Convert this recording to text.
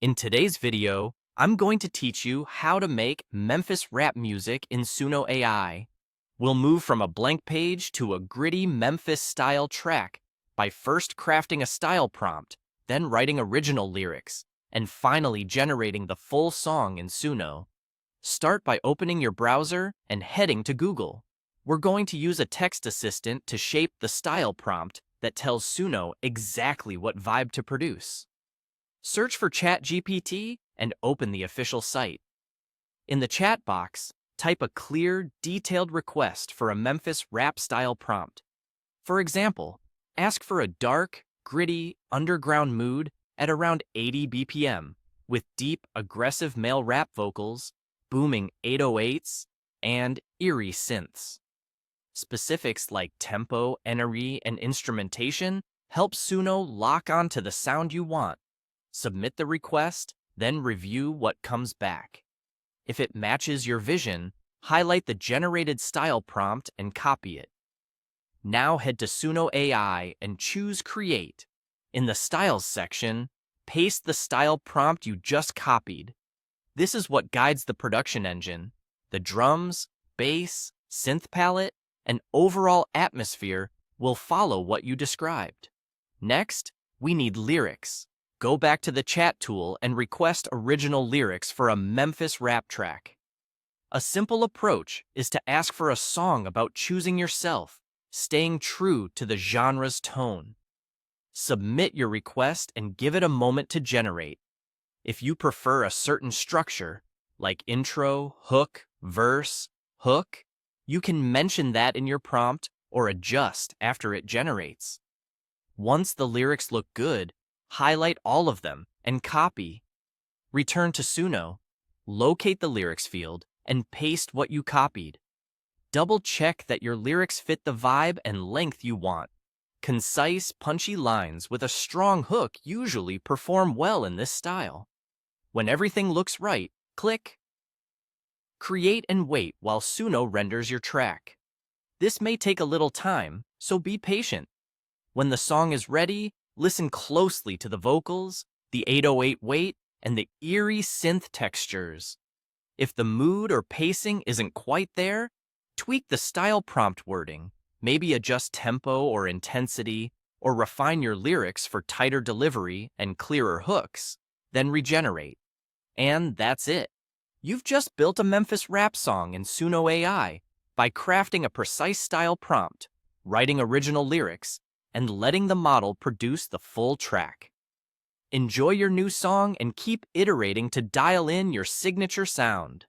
In today's video, I'm going to teach you how to make Memphis rap music in Suno AI. We'll move from a blank page to a gritty Memphis-style track by first crafting a style prompt, then writing original lyrics, and finally generating the full song in Suno. Start by opening your browser and heading to Google. We're going to use a text assistant to shape the style prompt that tells Suno exactly what vibe to produce. Search for ChatGPT and open the official site. In the chat box, type a clear, detailed request for a Memphis rap-style prompt. For example, ask for a dark, gritty, underground mood at around 80 BPM, with deep, aggressive male rap vocals, booming 808s, and eerie synths. Specifics like tempo, energy, and instrumentation help Suno lock onto the sound you want. Submit the request, then review what comes back. If it matches your vision, highlight the generated style prompt and copy it. Now head to Suno AI and choose Create. In the Styles section, paste the style prompt you just copied. This is what guides the production engine. The drums, bass, synth palette, and overall atmosphere will follow what you described. Next, we need lyrics. Go back to the chat tool and request original lyrics for a Memphis rap track. A simple approach is to ask for a song about choosing yourself, staying true to the genre's tone. Submit your request and give it a moment to generate. If you prefer a certain structure, like intro, hook, verse, hook, you can mention that in your prompt or adjust after it generates. Once the lyrics look good, highlight all of them and copy. Return to Suno, locate the lyrics field, and paste what you copied. Double-check that your lyrics fit the vibe and length you want. Concise, punchy lines with a strong hook usually perform well in this style. When everything looks right, click Create and wait while Suno renders your track. This may take a little time, so be patient. When the song is ready, listen closely to the vocals, the 808 weight, and the eerie synth textures. If the mood or pacing isn't quite there, tweak the style prompt wording, maybe adjust tempo or intensity, or refine your lyrics for tighter delivery and clearer hooks, then regenerate. And that's it. You've just built a Memphis rap song in Suno AI by crafting a precise style prompt, writing original lyrics, and letting the model produce the full track. Enjoy your new song and keep iterating to dial in your signature sound.